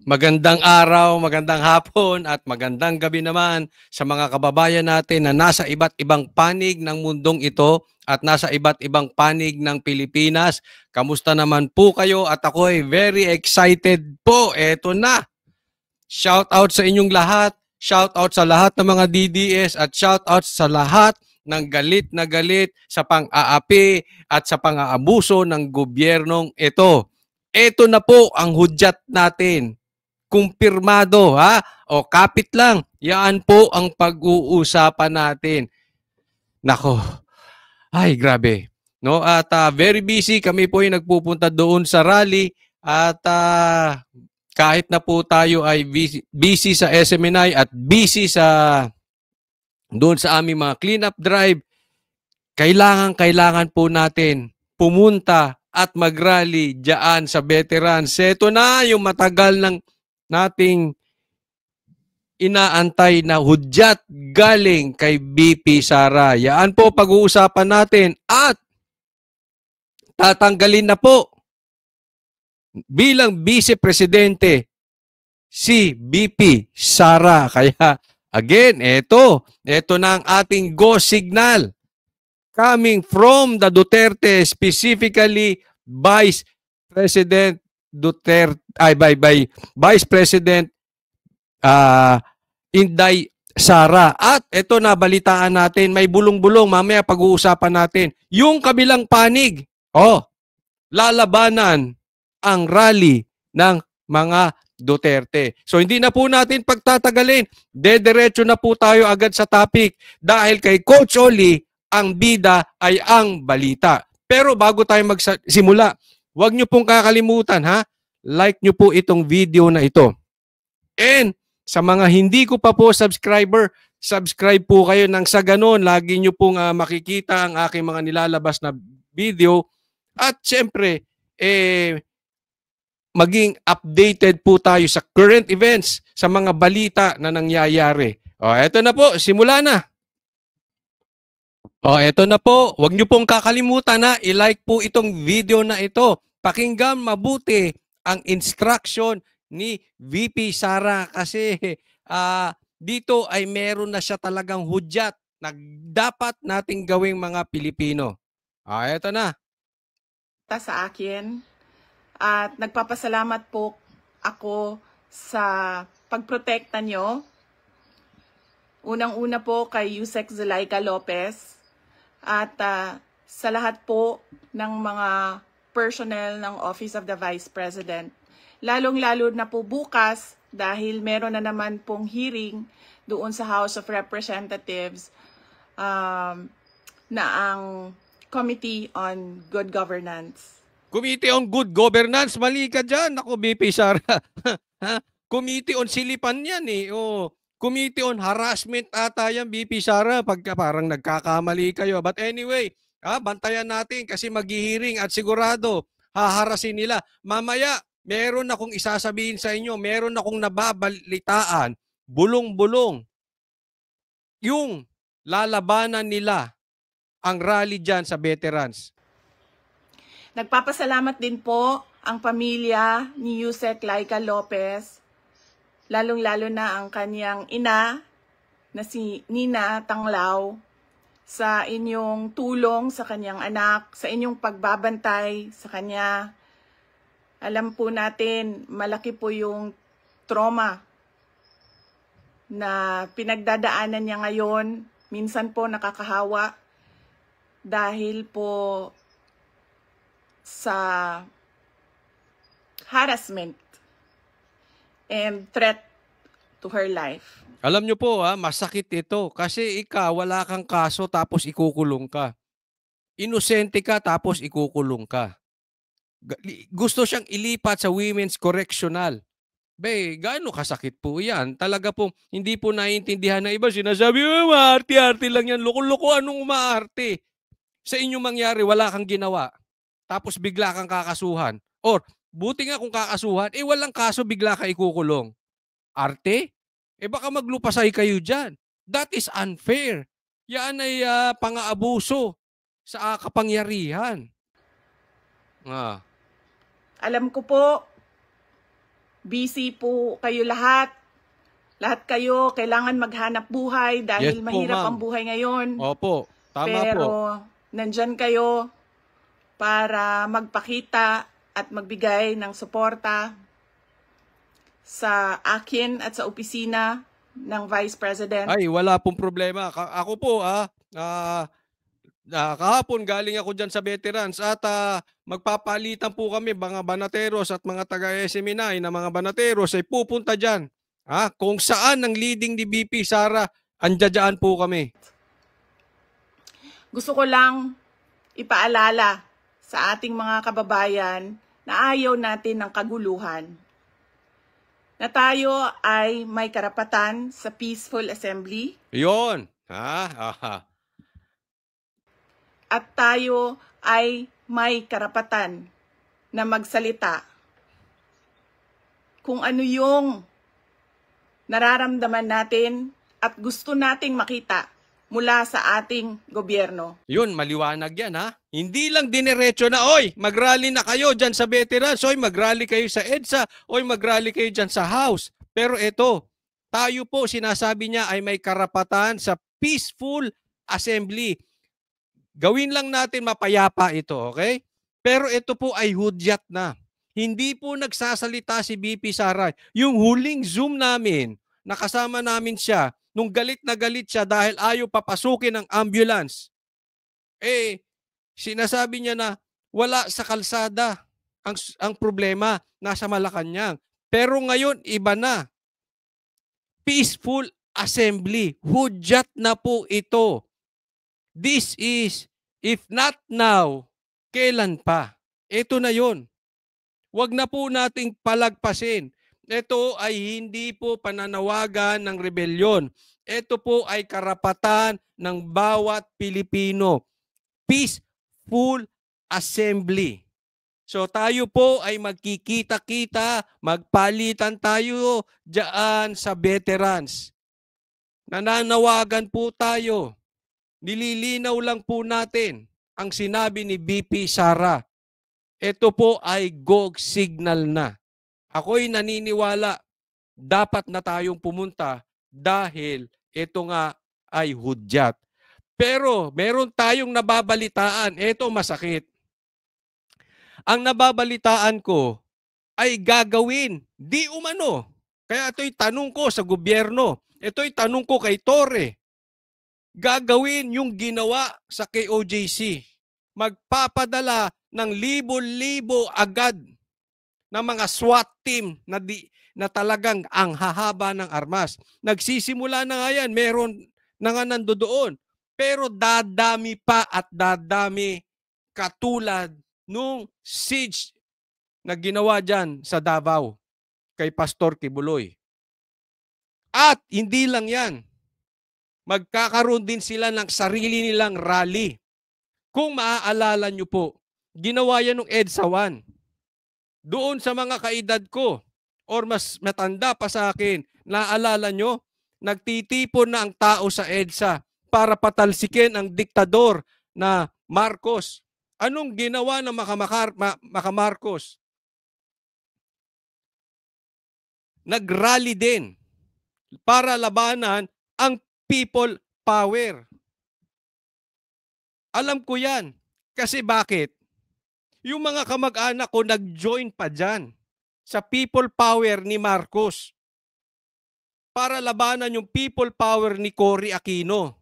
Magandang araw, magandang hapon at magandang gabi naman sa mga kababayan natin na nasa iba't ibang panig ng mundong ito at nasa iba't ibang panig ng Pilipinas. Kamusta naman po kayo? At ako ay very excited po. Eto na. Shout out sa inyong lahat. Shout out sa lahat ng mga DDS at shout out sa lahat ng galit na galit sa pang-aapi at sa pang-aabuso ng gobyernong ito. Ito na po ang hudyat natin. Kumpirmado, ha? O kapit lang. Yan po ang pag-uusapan natin. Nako. Ay, grabe. No? At very busy. Kami po ay nagpupunta doon sa rally. At kahit na po tayo ay busy sa SMNI at busy sa doon sa aming mga cleanup drive, kailangan po natin pumunta at mag-rally dyan sa veterans. Ito na yung matagal ng nating inaantay na hudyat galing kay BP Sara. Yan po pag-uusapan natin at tatanggalin na po bilang Vice Presidente si BP Sara. Kaya again, ito na ang ating go signal coming from the Duterte, specifically Vice President Duterte, by Vice President Inday Sara. At ito na, balitaan natin, may bulong-bulong, mamaya pag-uusapan natin. Yung kabilang panig, lalabanan ang rally ng mga Duterte. So hindi na po natin pagtatagalin. Dediretso na po tayo agad sa topic dahil kay Coach Oli, ang bida ay ang balita. Pero bago tayo magsimula, huwag nyo pong kakalimutan, ha? Like nyo po itong video na ito. And sa mga hindi ko pa po subscriber, subscribe po kayo nang sa ganon, lagi nyo pong makikita ang aking mga nilalabas na video. At syempre, maging updated po tayo sa current events, sa mga balita na nangyayari. Eto na po, simula na. Eto na po, huwag nyo pong kakalimutan na i-like po itong video na ito. Pakinggan mabuti ang instruction ni VP Sara kasi dito ay meron na siya talagang hudyat na dapat nating gawing mga Pilipino. Eto na. Sa akin at nagpapasalamat po ako sa pagprotekta nyo. Unang-una po kay Yusek Zulaika Lopez at sa lahat po ng mga personnel ng Office of the Vice President. Lalong-lalo na po bukas dahil meron na naman pong hearing doon sa House of Representatives na ang Committee on Good Governance. Committee on Good Governance, mali ka dyan. Ako, BP Sara. Committee on Silipan yan eh. Committee on Harassment ata yan, BP Sara, pagka parang nagkakamali kayo. But anyway, bantayan natin kasi maghihiring at sigurado haharasin nila. Mamaya, meron akong isasabihin sa inyo, meron akong nababalitaan, bulong-bulong. Yung lalabanan nila ang rally dyan sa veterans. Nagpapasalamat din po ang pamilya ni Yusek Laika Lopez, lalong-lalo na ang kanyang ina na si Nina Tanglao, sa inyong tulong sa kanyang anak, sa inyong pagbabantay sa kanya. Alam po natin, malaki po yung trauma na pinagdadaanan niya ngayon. Minsan po nakakahawa dahil po sa harassment and threat to her life. Alam nyo po masakit ito kasi ikaw wala kang kaso tapos ikukulong ka. Inosente ka tapos ikukulong ka. Gusto siyang ilipat sa Women's Correctional. Gaano kasakit po yan? Talaga pong hindi po naiintindihan ng iba. Sinasabi, maarte-arte lang yan. Loko-loko, anong umaarte? Sa inyong mangyari, wala kang ginawa. Tapos bigla kang kakasuhan. Or, buti nga kung kakasuhan, walang kaso, bigla ka ikukulong. Arte? Baka maglupasay kayo dyan. That is unfair. Yan ay pang-aabuso sa kapangyarihan. Alam ko po busy po kayo lahat. Lahat kayo kailangan maghanap buhay dahil Yes po, mahirap ang ma'am. buhay ngayon. Opo, tama po. Pero nandyan kayo para magpakita at magbigay ng suporta sa akin at sa opisina ng Vice President. Ay, wala pong problema. Ako po, kahapon galing ako dyan sa veterans at magpapalitan po kami, mga banateros at mga taga-SMNI na mga banateros ay pupunta dyan. Kung saan ang leading ni BP Sara, andyan po kami. Gusto ko lang ipaalala sa ating mga kababayan na ayaw natin ng kaguluhan. Na tayo ay may karapatan sa peaceful assembly. Yun. At tayo ay may karapatan na magsalita kung ano yung nararamdaman natin at gusto nating makita mula sa ating gobyerno. Yun, maliwanag yan Hindi lang dinerecho na, oy, mag-rally na kayo dyan sa veterans, oy, mag-rally kayo sa EDSA, oy, mag-rally kayo dyan sa House. Pero ito, tayo po, sinasabi niya ay may karapatan sa peaceful assembly. Gawin lang natin mapayapa ito, okay? Pero ito po ay hudyat na. Hindi po nagsasalita si BP Sara. Yung huling Zoom namin, nakasama namin siya, nung galit na galit siya dahil ayaw papasukin ng ambulance. Sinasabi niya na wala sa kalsada ang problema, nasa Malacanang. Pero ngayon, iba na. Peaceful assembly. Hudyat na po ito. This is, if not now, kailan pa? Ito na yon. Huwag na po nating palagpasin. Ito ay hindi po pananawagan ng rebelyon. Ito po ay karapatan ng bawat Pilipino. Peaceful assembly. So tayo po ay magkikita-kita, magpalitan tayo diyan sa veterans. Nananawagan po tayo. Nililinaw lang po natin ang sinabi ni BP Sara. Ito po ay go signal na. Ako'y naniniwala dapat na tayong pumunta dahil ito nga ay hudyat. Pero meron tayong nababalitaan. Ito masakit. Ang nababalitaan ko ay gagawin. Di umano. Kaya ito'y tanong ko sa gobyerno. Ito'y tanong ko kay Torre. Gagawin yung ginawa sa KOJC. Magpapadala ng libo-libo agad ng mga SWAT team na talagang ang hahaba ng armas. Nagsisimula na nga yan, meron na nga nandoon. Pero dadami pa at dadami katulad nung siege na ginawa dyan sa Davao kay Pastor Kibuloy. At hindi lang yan. Magkakaroon din sila ng sarili nilang rally. Kung maaalala nyo po, ginawa yan ng EDSA 1. Doon sa mga kaedad ko, or mas matanda pa sa akin, naaalala nyo, nagtitipon na ang tao sa EDSA para patalsikin ang diktador na Marcos. Anong ginawa ng Marcos? Nag-rally din para labanan ang people power. Alam ko yan. Kasi bakit? Yung mga kamag-anak ko nag-join pa dyan sa people power ni Marcos para labanan yung people power ni Cory Aquino.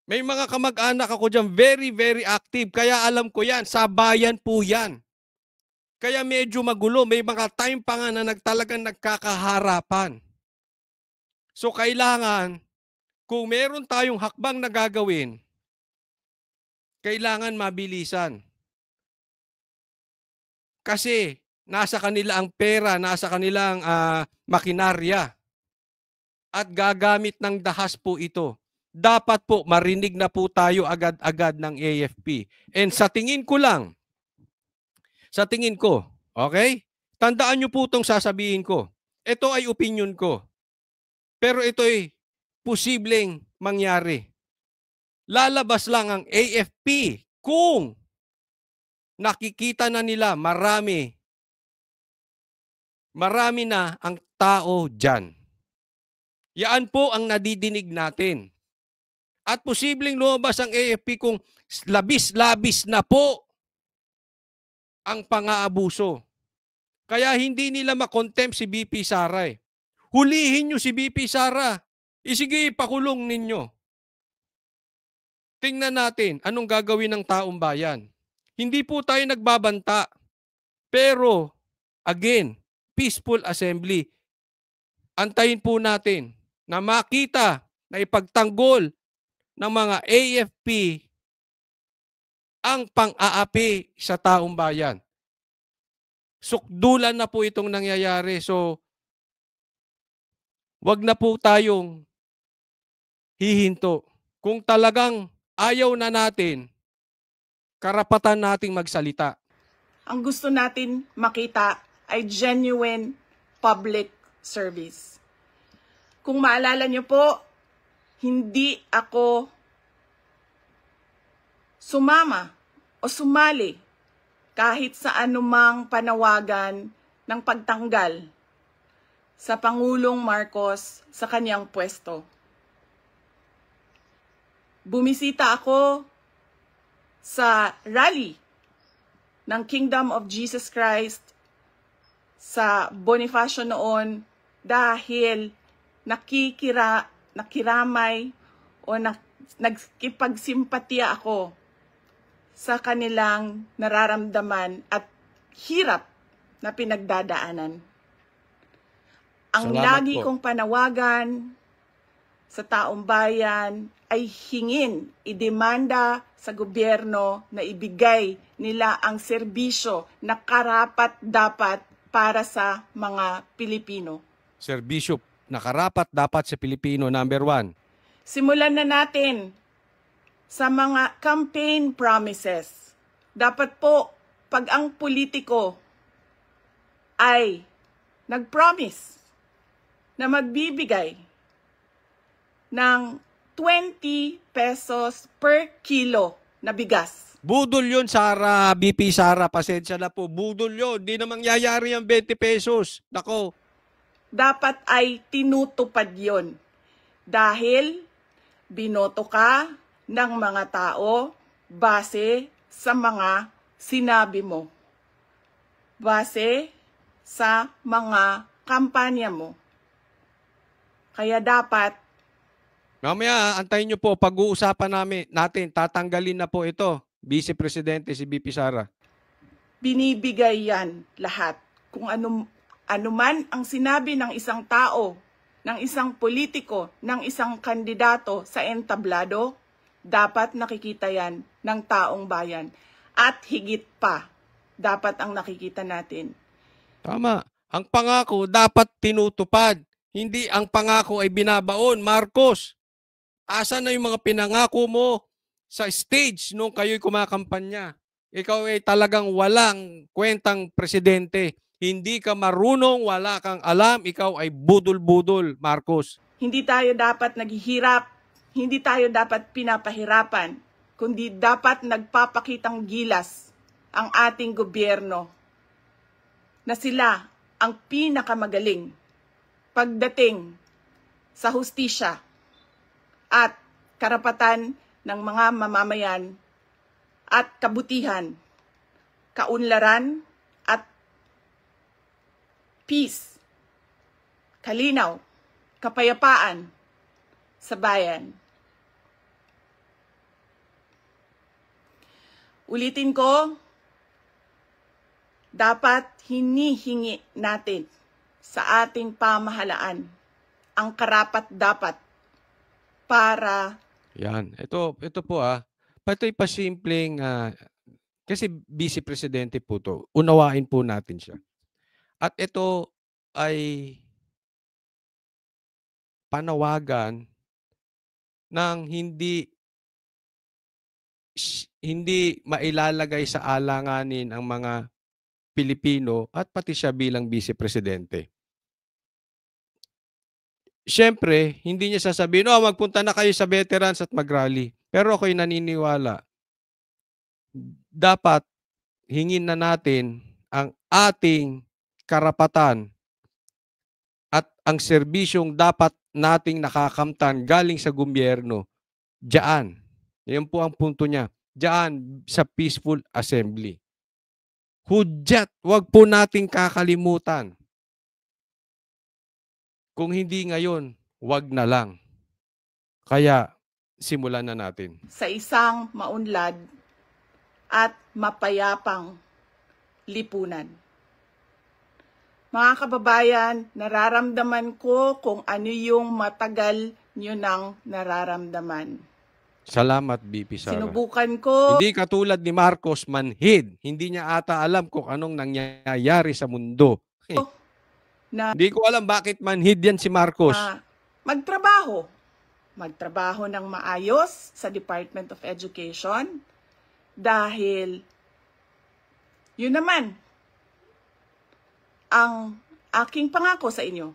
May mga kamag-anak ako dyan very, very active. Kaya alam ko yan. Sa bayan po yan. Kaya medyo magulo. May mga time pa nga na talagang nagkakaharapan. So kailangan, kung meron tayong hakbang na gagawin, kailangan mabilisan. Kasi nasa kanila ang pera, nasa kanilang makinarya. At gagamit ng dahas po ito. Dapat po marinig na po tayo agad-agad ng AFP. And sa tingin ko, okay? Tandaan nyo po itong sasabihin ko. Ito ay opinion ko. Pero ito ay posibleng mangyari. Lalabas lang ang AFP kung nakikita na nila marami Marami na ang tao dyan. Yan po ang nadidinig natin. At posibleng lumabas ang AFP kung labis-labis na po ang pang-aabuso. Kaya hindi nila makontempt si BP Sara eh. Hulihin nyo si BP Sara. Sige, pakulong ninyo. Tingnan natin anong gagawin ng taong bayan. Hindi po tayo nagbabanta. Pero, again, peaceful assembly. Antayin po natin na makita na ipagtanggol ng mga AFP ang pang-aapi sa taong bayan. Sukdulan na po itong nangyayari. So, wag na po tayong hihinto. Kung talagang ayaw na natin, karapatan nating magsalita. Ang gusto natin makita ay genuine public service. Kung maalala niyo po, hindi ako sumama o sumali kahit sa anumang panawagan ng pagtanggal sa Pangulong Marcos sa kanyang pwesto. Bumisita ako sa rally ng Kingdom of Jesus Christ sa Bonifacio noon dahil nakiramay o nagkipagsimpatiya ako sa kanilang nararamdaman at hirap na pinagdadaanan. Ang lagi kong panawagan sa taong bayan ay hingin, idemanda sa gobyerno na ibigay nila ang serbisyo na karapat-dapat para sa mga Pilipino. Serbisyo na karapat-dapat sa Pilipino, number 1. Simulan na natin sa mga campaign promises. Dapat po, pag ang politiko ay nag-promise na magbibigay ng 20 pesos per kilo na bigas. Budol yun, Sara, BP Sara, pasensya na po. Budol yun. Di na mangyayari ang 20 pesos. Nako. Dapat ay tinutupad yon. Dahil binoto ka ng mga tao base sa mga sinabi mo. Base sa mga kampanya mo. Kaya dapat Mamaya, antayin nyo po, pag-uusapan natin, tatanggalin na po ito, Vice Presidente si BP Sara. Binibigay yan lahat. Kung ano man ang sinabi ng isang tao, ng isang politiko, ng isang kandidato sa entablado, dapat nakikita yan ng taong bayan. At higit pa, dapat ang nakikita natin. Tama. Ang pangako dapat tinutupad. Hindi ang pangako ay binabaon. Marcos, asan na yung mga pinangako mo sa stage nung kayo'y kumakampanya? Ikaw ay talagang walang kwentang presidente. Hindi ka marunong, wala kang alam, ikaw ay budol-budol, Marcos. Hindi tayo dapat naghihirap, hindi tayo dapat pinapahirapan, kundi dapat nagpapakitang gilas ang ating gobyerno na sila ang pinakamagaling pagdating sa hustisya at karapatan ng mga mamamayan at kabutihan, kaunlaran at peace, kalinaw, kapayapaan sa bayan. Ulitin ko, dapat hinihingi natin sa ating pamahalaan ang karapat-dapat para Yan. Ito po Pato'y pasimpleng kasi Vice Presidente po to. Unawain po natin siya. At ito ay panawagan ng hindi mailalagay sa alanganin ang mga Pilipino at pati siya bilang Vice Presidente. Siyempre, hindi niya sasabihin, magpunta na kayo sa veterans at mag-rally. Pero ako'y naniniwala, dapat hingin na natin ang ating karapatan at ang serbisyong dapat nating nakakamtan galing sa gobyerno, diyan. Yan po ang punto niya. Diyan sa peaceful assembly. Hudyat, wag po nating kakalimutan. Kung hindi ngayon, wag na lang. Kaya, simulan na natin. Sa isang maunlad at mapayapang lipunan. Mga kababayan, nararamdaman ko kung ano yung matagal nyo nang nararamdaman. Salamat, BP Sara. Sinubukan ko. Hindi katulad ni Marcos manhid. Hindi niya ata alam kung anong nangyayari sa mundo. Na, hindi ko alam bakit manhid yan si Marcos. Magtrabaho. Magtrabaho ng maayos sa Department of Education dahil yun naman ang aking pangako sa inyo.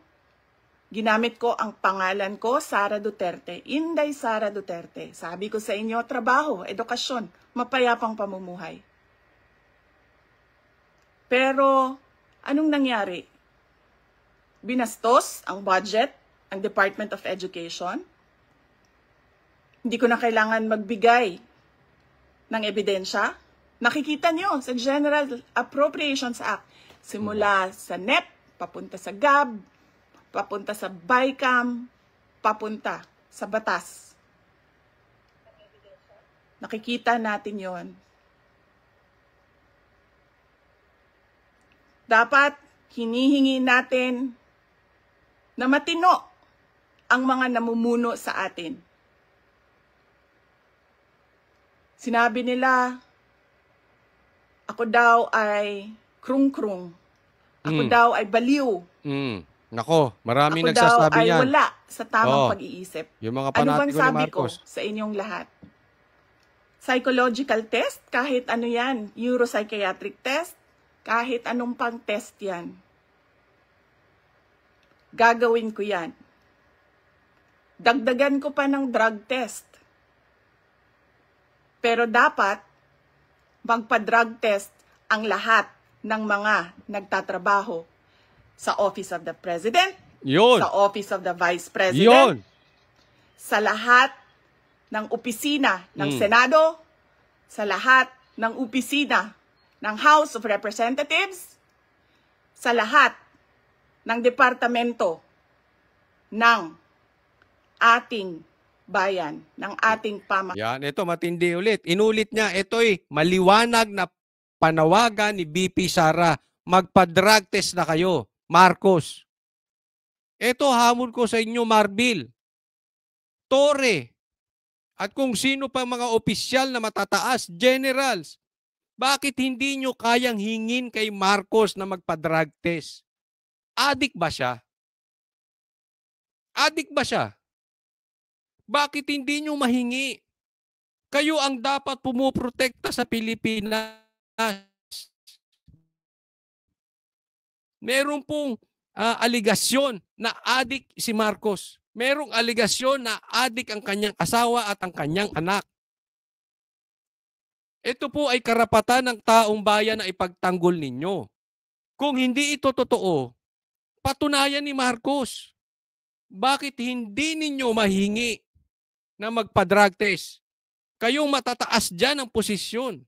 Ginamit ko ang pangalan ko, Sara Duterte, Inday Sara Duterte. Sabi ko sa inyo, trabaho, edukasyon, mapayapang pamumuhay. Pero, anong nangyari? Binastos ang budget, ang Department of Education. Hindi ko na kailangan magbigay ng ebidensya. Nakikita nyo sa General Appropriations Act, simula sa NEP, papunta sa GAB, papunta sa BICAM, papunta sa batas. Nakikita natin yon. Dapat hinihingi natin na matino ang mga namumuno sa atin. Sinabi nila, ako daw ay krung-krung. Ako daw ay baliw. Nako, marami ako nagsasabi daw ay yan. wala sa tamang pag-iisip. Yung mga Ano bang panatiko ni sabi ko Marcos? sa inyong lahat? Psychological test, kahit ano yan. Neuropsychiatric test, kahit anong pang test yan. Gagawin ko yan. Dagdagan ko pa ng drug test. Pero dapat magpa-drug test ang lahat ng mga nagtatrabaho sa Office of the President, Yun. sa Office of the Vice President, Yun. sa lahat ng opisina ng Senado, sa lahat ng opisina ng House of Representatives, sa lahat ng departamento ng ating bayan, ng ating pamahalaan. Yan, ito matindi ulit. Inulit niya, ito'y maliwanag na panawagan ni BP Sara. Magpa-drug test na kayo, Marcos. Ito hamon ko sa inyo, Marbil, Torre, at kung sino pa mga opisyal na matataas, generals. Bakit hindi nyo kayang hingin kay Marcos na magpa-drug test? Adik ba siya? Adik ba siya? Bakit hindi nyo mahingi? Kayo ang dapat pumuprotekta sa Pilipinas. Meron pong aligasyon na adik si Marcos. Merong aligasyon na adik ang kanyang asawa at ang kanyang anak. Ito po ay karapatan ng taong bayan na ipagtanggol ninyo. Kung hindi ito totoo, patunayan ni Marcos. Bakit hindi ninyo mahingi na magpa-drug test? Kayong matataas dyan ang posisyon.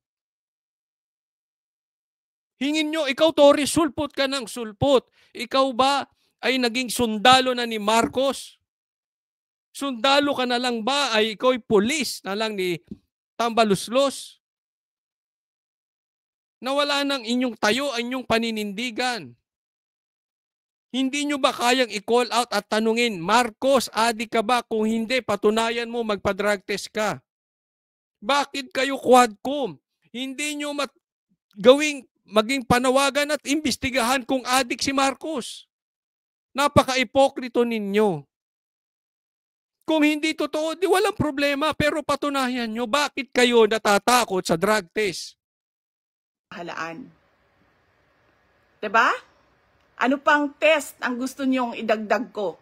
Hingin nyo, ikaw Torres, sulpot ka ng sulpot. Ikaw ba ay naging sundalo na ni Marcos? Sundalo ka na lang ba ay ikaw ay pulis na lang ni Tambaluslos? Nawala ng inyong tayo ang inyong paninindigan. Hindi nyo ba kayang i-call out at tanungin, Marcos, adik ka ba? Kung hindi, patunayan mo, magpa-drug test ka. Bakit kayo quadcom? Hindi nyo maging panawagan at imbestigahan kung adik si Marcos. Napaka-ipokrito ninyo. Kung hindi totoo, di walang problema, pero patunayan nyo, bakit kayo natatakot sa drug test? Halaan. Diba? Ano pang test ang gusto nyong idagdag ko?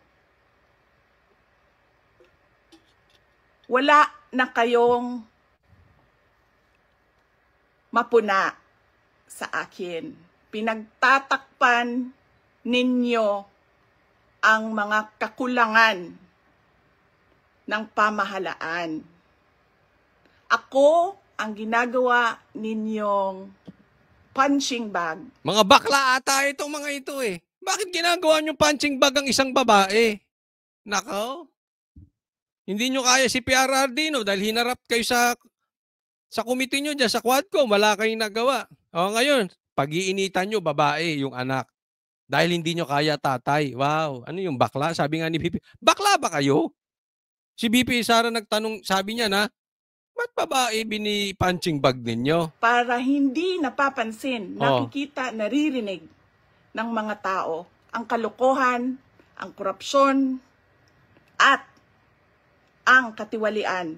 Wala na kayong mapuna sa akin. Pinagtatakpan ninyo ang mga kakulangan ng pamahalaan. Ako ang ginagawa ninyong punching bag. Mga bakla ata itong mga ito eh. Bakit ginagawa nyo punching bag ang isang babae? Nako. Hindi nyo kaya si PRRD, no? Dahil hinarap kayo sa committee nyo dyan, sa Quadcom. Wala kayong nagawa. O ngayon, pag-iinitan nyo, babae, yung anak. Dahil hindi nyo kaya tatay. Wow. Ano yung bakla? Sabi nga ni BP. Bakla ba kayo? Si BP Sara nagtanong, sabi niya na, ba't babae bini-punching bag ninyo? Para hindi napapansin, nakikita, naririnig ng mga tao ang kalokohan, ang korupsyon, at ang katiwalian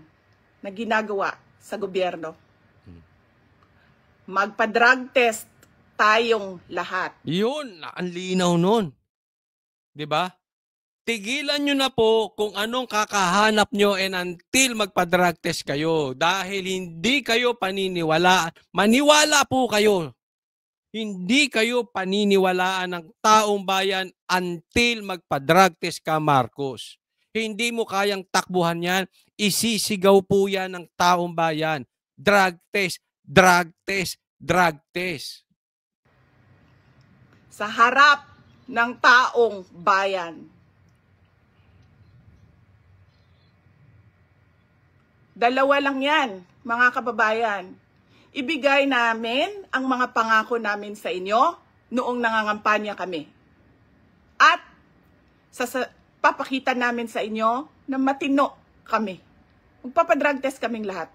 na ginagawa sa gobyerno. Magpa-drug test tayong lahat. Yun, ang linaw nun. 'Di ba? Tigilan nyo na po kung anong kakahanap nyo and until magpa-drug test kayo. Dahil hindi kayo paniniwalaan. Maniwala po kayo. Hindi kayo paniniwalaan ng taong bayan until magpa-drug test ka, Marcos. Hindi mo kayang takbuhan yan. Isisigaw po yan ng taong bayan. Drug test, drug test, drug test. Sa harap ng taong bayan. Dalawa lang yan, mga kababayan. Ibigay namin ang mga pangako namin sa inyo noong nangangampanya kami. At papakita namin sa inyo na matino kami. Magpapadrug test kaming lahat.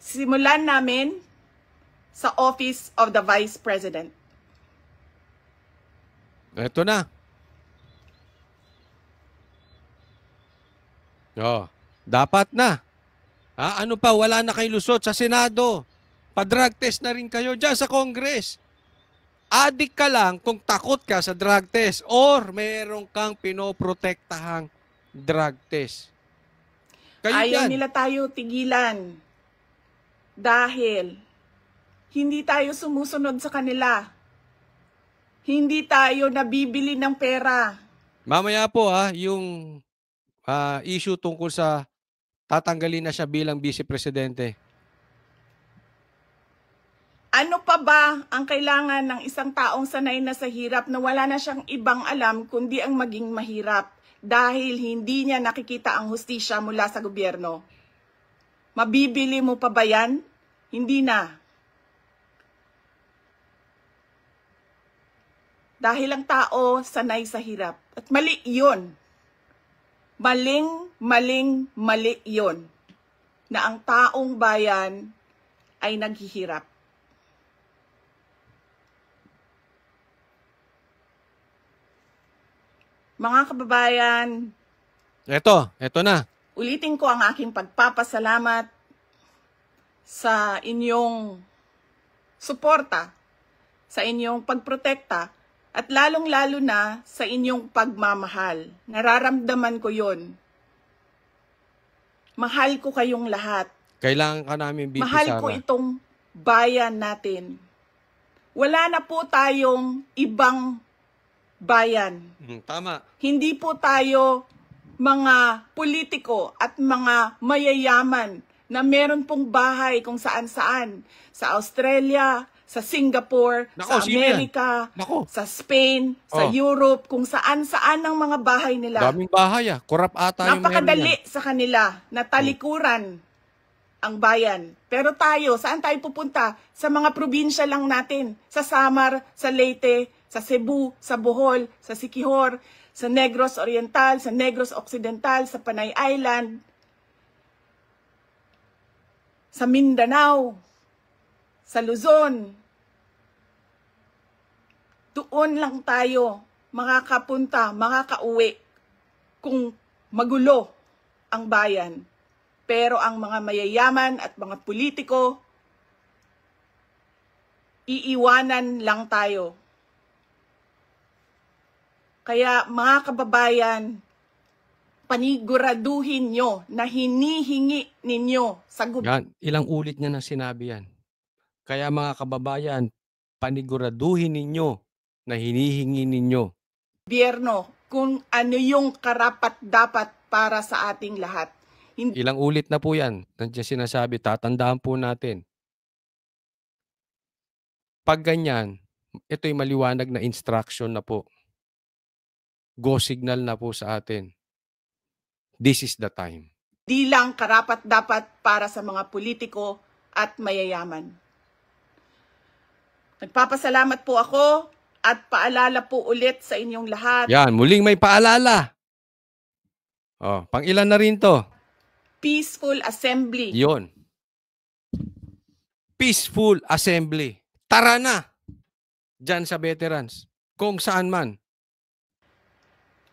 Simulan namin sa Office of the Vice President. Ito na. Dapat na. Ano pa, wala na kayo lusot sa Senado. Pa-drug test na rin kayo dyan sa Congress. Adik ka lang kung takot ka sa drug test or meron kang pinoprotektahang drug test. Kayo Ayaw yan. nila tayo tigilan dahil hindi tayo sumusunod sa kanila. Hindi tayo nabibili ng pera. Mamaya po yung issue tungkol sa tatanggalin na siya bilang vice presidente. Ano pa ba ang kailangan ng isang taong sanay na sa hirap na wala na siyang ibang alam kundi ang maging mahirap dahil hindi niya nakikita ang hustisya mula sa gobyerno? Mabibili mo pa ba yan? Hindi na. Dahil ang tao sanay sa hirap. At mali yun. Mali yun. Na ang taong bayan ay naghihirap. Mga kababayan, Ito na. ulitin ko ang aking pagpapasalamat sa inyong suporta, sa inyong pagprotekta, at lalong-lalo na sa inyong pagmamahal. Nararamdaman ko yon. Mahal ko kayong lahat. Kailangan ka namin, BP Mahal Sara. ko itong bayan natin. Wala na po tayong ibang bayan. Tama. Hindi po tayo mga politiko at mga mayayaman na meron pong bahay kung saan-saan. Sa Australia, sa Singapore, Nako, sa sino yan? Amerika, Nako. sa Spain, sa Europe, kung saan-saan ang mga bahay nila. Daming bahay Korap ata yung meron Napakadali yan. sa kanila na talikuran ang bayan. Pero tayo, saan tayo pupunta? Sa mga probinsya lang natin. Sa Samar, sa Leyte, sa Cebu, sa Bohol, sa Siquijor, sa Negros Oriental, sa Negros Occidental, sa Panay Island, sa Mindanao, sa Luzon. Doon lang tayo makakapunta, makakauwi kung magulo ang bayan. Pero ang mga mayayaman at mga politiko, iiwanan lang tayo. Kaya mga kababayan, paniguraduhin nyo na hinihingi ninyo sa Yan, ilang ulit niya na sinabi yan. Kaya mga kababayan, paniguraduhin ninyo na hinihingi ninyo. Gobyerno kung ano yung karapat-dapat para sa ating lahat. Ilang ulit na po yan. Nandiyan sinasabi, tatandaan po natin. Pag ganyan, ito'y maliwanag na instruction na po. Go signal na po sa atin. This is the time. Di lang karapat-dapat para sa mga politiko at mayayaman. Nagpapasalamat po ako at paalala po ulit sa inyong lahat. Yan, muling may paalala. Oh, pang ilan na rin to? Peaceful assembly. Yon. Peaceful assembly. Tara na. Diyan sa veterans. Kung saan man.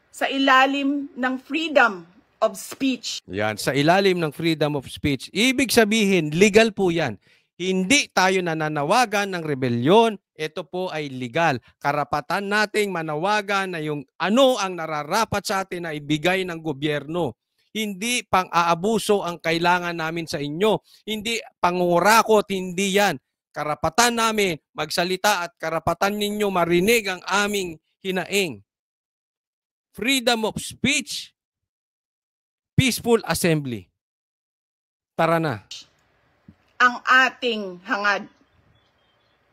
Sa ilalim ng freedom of speech. Yan, sa ilalim ng freedom of speech. Ibig sabihin, legal po yan. Hindi tayo nananawagan ng rebelyon. Ito po ay legal. Karapatan nating manawagan na yung ano ang nararapat sa atin na ibigay ng gobyerno. Hindi pang-aabuso ang kailangan namin sa inyo. Hindi pangurakot, hindi yan. Karapatan namin magsalita at karapatan ninyo marinig ang aming hinaing. Freedom of speech. Peaceful assembly. Tara na. Ang ating hangad.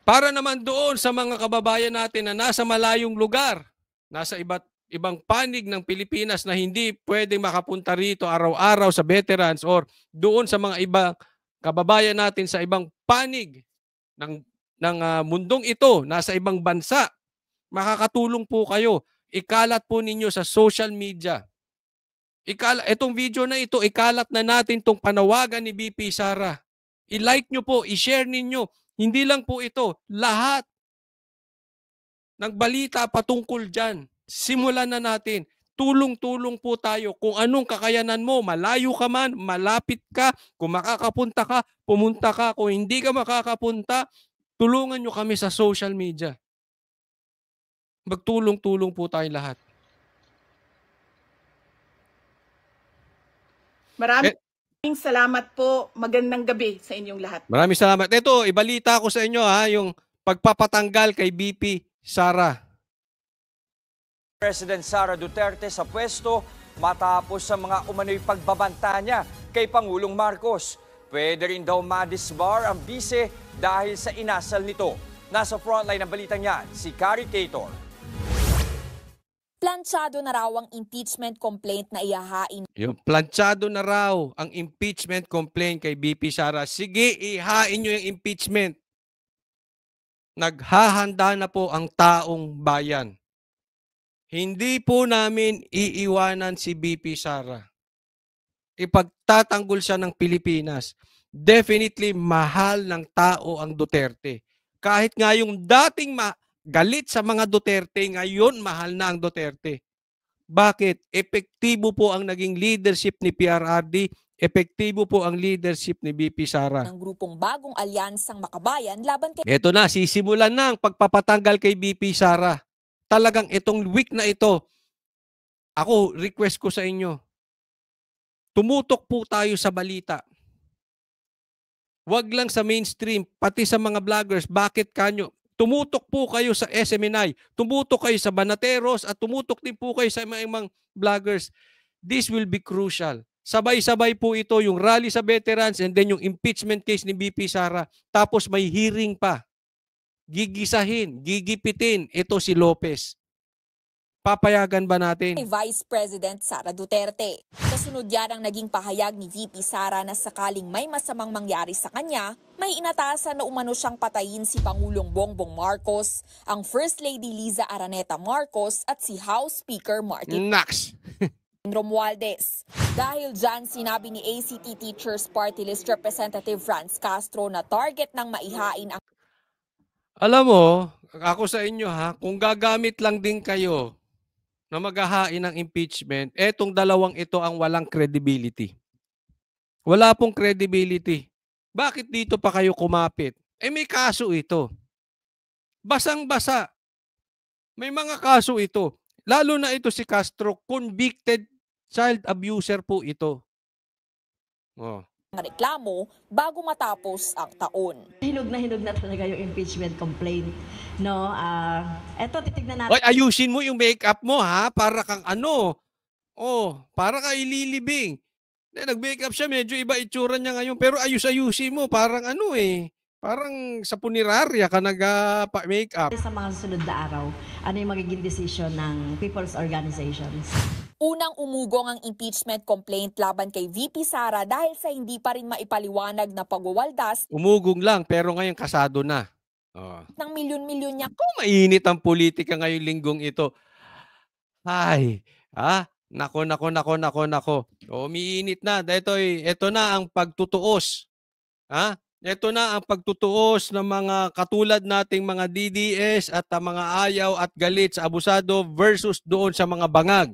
Para naman doon sa mga kababayan natin na nasa malayong lugar, nasa ibang panig ng Pilipinas na hindi pwedeng makapunta rito araw-araw sa veterans or doon sa mga ibang kababayan natin sa ibang panig ng mundong ito, nasa ibang bansa, makakatulong po kayo. Ikalat po ninyo sa social media. Itong video na ito, ikalat na natin itong panawagan ni BP Sara. I-like nyo po, i-share ninyo. Hindi lang po ito, lahat ng balita patungkol dyan. Simulan na natin. Tulong-tulong po tayo. Kung anong kakayanan mo, malayo ka man, malapit ka, kung makakapunta ka, pumunta ka. Kung hindi ka makakapunta, tulungan nyo kami sa social media. Magtulong-tulong po tayo lahat. Maraming salamat po. Magandang gabi sa inyong lahat. Maraming salamat. Ito, ibalita ko sa inyo yung pagpapatanggal kay BP Sara. President Sara Duterte sa pwesto matapos sa mga umano'y pagbabanta niya kay Pangulong Marcos. Pwede rin daw ma-disbar ang bise dahil sa inasal nito. Nasa frontline ng balitang yan, si Carrie Cator. Planchado na raw ang impeachment complaint na ihahain. Yung planchado na raw ang impeachment complaint kay BP Sara. Sige, ihain nyo yung impeachment. Naghahanda na po ang taong bayan. Hindi po namin iiwanan si BP Sara. Ipagtatanggol siya ng Pilipinas. Definitely mahal ng tao ang Duterte. Kahit nga yung dating galit sa mga Duterte, ngayon mahal na ang Duterte. Bakit? Epektibo po ang naging leadership ni PRRD, epektibo po ang leadership ni BP Sara. Ng grupong Bagong Alyansang Makabayan laban kay... Ito na, sisimulan na ang pagpapatanggal kay BP Sara. Talagang itong week na ito, ako, request ko sa inyo, tumutok po tayo sa balita. Huwag lang sa mainstream, pati sa mga vloggers, bakit kanyo? Tumutok po kayo sa SMNI, tumutok kayo sa Banateros at tumutok din po kayo sa mga vloggers. This will be crucial. Sabay-sabay po ito yung rally sa veterans and then yung impeachment case ni BP Sara. Tapos may hearing pa. Gigisahin, gigipitin ito si Lopez. Papayagan ba natin? Vice President Sara Duterte. Kasunod yan ang naging pahayag ni VP Sara na sakaling may masamang mangyari sa kanya, may inatasan na umano siyang patayin si Pangulong Bongbong Marcos, ang First Lady Liza Araneta Marcos at si House Speaker Martin Nax! Romualdez. Dahil dyan, sinabi ni ACT Teachers Party List Representative Franz Castro na target ng maihain ang... Alam mo, ako sa inyo kung gagamit lang din kayo na maghahain ng impeachment, etong dalawang ito ang walang credibility. Wala pong credibility. Bakit dito pa kayo kumapit? May kaso ito. Basang-basa. May mga kaso ito. Lalo na ito si Castro, convicted child abuser po ito. reklamo bago matapos ang taon. Hinog na talaga yung impeachment complaint, no? Eto titignan natin. Oy, ayusin mo yung makeup mo ha, para kang ano. Oh, para ka ililibing. Nag-makeup siya, medyo iba itsura niya ngayon, pero ayusin mo, parang ano eh. Parang sa punerarya ka nag-makeup. Sa mga susunod na araw, ano yung magiging decision ng people's organizations? Unang umugong ang impeachment complaint laban kay VP Sara dahil sa hindi pa rin maipaliwanag na pagwawaldas Umugong lang, pero ngayon kasado na. Oh. ng milyon-milyon niya. Mainit ang politika ngayong linggong ito. Ay, nako. Umiinit na. Ito na ang pagtutuos. Ito na ang pagtutuos ng mga katulad nating mga DDS at mga ayaw at galit sa abusado versus doon sa mga bangag.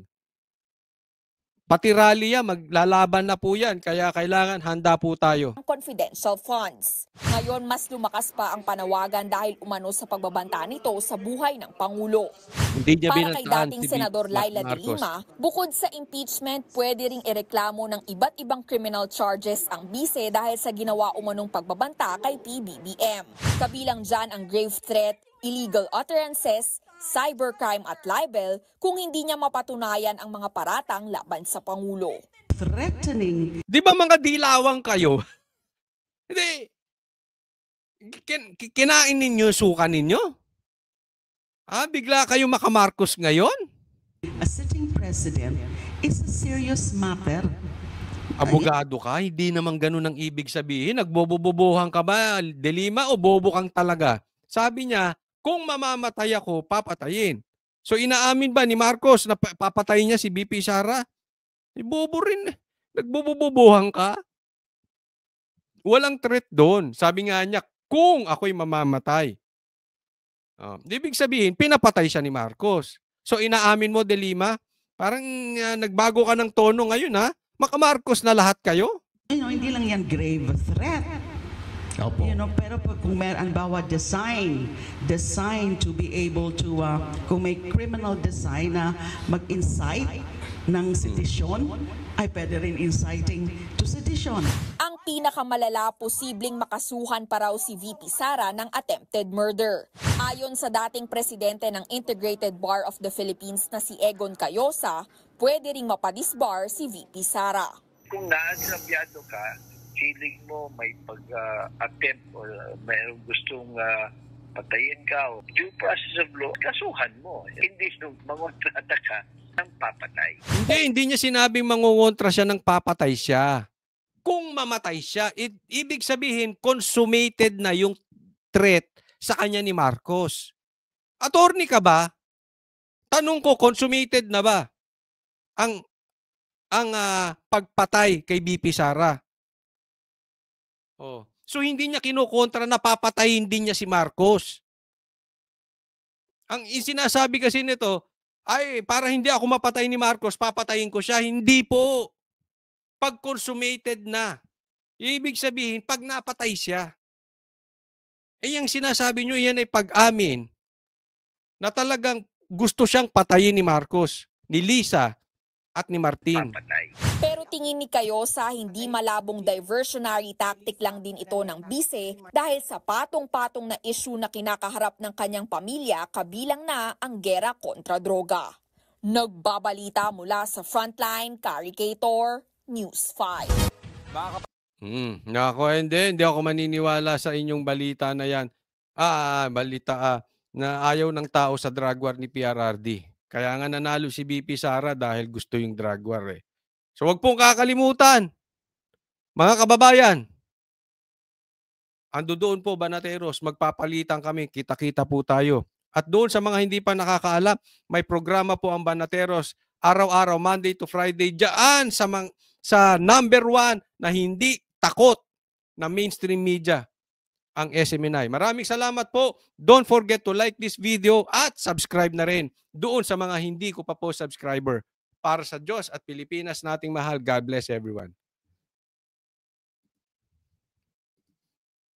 Pati rally yan, maglalaban na po yan. Kaya kailangan handa po tayo. Confidential funds. Ngayon, mas lumakas pa ang panawagan dahil umano sa pagbabanta nito sa buhay ng Pangulo. Hindi niya Para kay binantaan dating si Senador Laila de Marcos. Lima, bukod sa impeachment, pwede ring ireklamo ng iba't ibang criminal charges ang bise dahil sa ginawa umanong pagbabanta kay PBBM. Kabilang dyan ang grave threat, illegal utterances, cybercrime at libel kung hindi niya mapatunayan ang mga paratang laban sa Pangulo. Threatening. Di ba mga dilawang kayo? Hindi. Kinain ninyo, suka ninyo? Bigla kayo makamarcos ngayon? A sitting president is a serious matter. Abogado ka, hindi naman ganun ang ibig sabihin. Nagbobobobohan ka ba, De Lima, o bobo kang talaga? Sabi niya, kung mamamatay ako, papatayin. So inaamin ba ni Marcos na papatayin niya si VP Sara? Bobo rin. Nagbobobobohan ka? Walang threat doon. Sabi nga niya, kung ako'y mamamatay. Ibig sabihin, pinapatay siya ni Marcos. So inaamin mo, De Lima, parang nagbago ka ng tono ngayon ha? Maka-Marcos na lahat kayo? Hindi lang yan grave threat. Opo. Pero kung meron bawa design to be able to, kung may criminal design na mag-incite ng sedisyon, ay pwede rin inciting to sedition. Ang pinakamalala, posibleng makasuhan pa raw si VP Sara ng attempted murder. Ayon sa dating presidente ng Integrated Bar of the Philippines na si Egon Cayosa, pwede ring mapadisbar si VP Sara. Kung naagrabyado ka, feeling mo may pag-attempt o mayroong gustong patayin ka o due process of law, kasuhan mo. Hindi nung mangontrata ka ng papatay. Hindi niya sinabing mangungontra siya ng papatay siya. Kung mamatay siya, ibig sabihin consummated na yung threat sa kanya ni Marcos. Attorney ka ba? Tanong ko, consummated na ba ang pagpatay kay VP Sara? So hindi niya kinukontra na papatayin din niya si Marcos. Ang sinasabi kasi nito, ay para hindi ako mapatay ni Marcos, papatayin ko siya. Hindi po. Pag consummated na. Ibig sabihin, pag napatay siya. Yung sinasabi nyo, yan ay pag-amin na talagang gusto siyang patayin ni Marcos, ni Lisa, at ni Martin. Papatay. Pero tingin ni Cayosa, hindi malabong diversionary tactic lang din ito ng bise dahil sa patong-patong na issue na kinakaharap ng kanyang pamilya, kabilang na ang gera kontra droga. Nagbabalita mula sa Frontline, Caricator, News 5. Nako, hindi ako maniniwala sa inyong balita na yan. Na ayaw ng tao sa drug war ni PRRD. Kaya nga nanalo si VP Sara dahil gusto yung drug war eh. So wag pong kakalimutan, mga kababayan, ando doon po, Banateros, magpapalitan kami, kita-kita po tayo. At doon sa mga hindi pa nakakaalam, may programa po ang Banateros, araw-araw, Monday to Friday, dyan sa number 1 na hindi takot na mainstream media, ang SMNI. Maraming salamat po. Don't forget to like this video at subscribe na rin doon sa mga hindi ko pa po subscriber. Para sa Diyos at Pilipinas nating mahal, God bless everyone.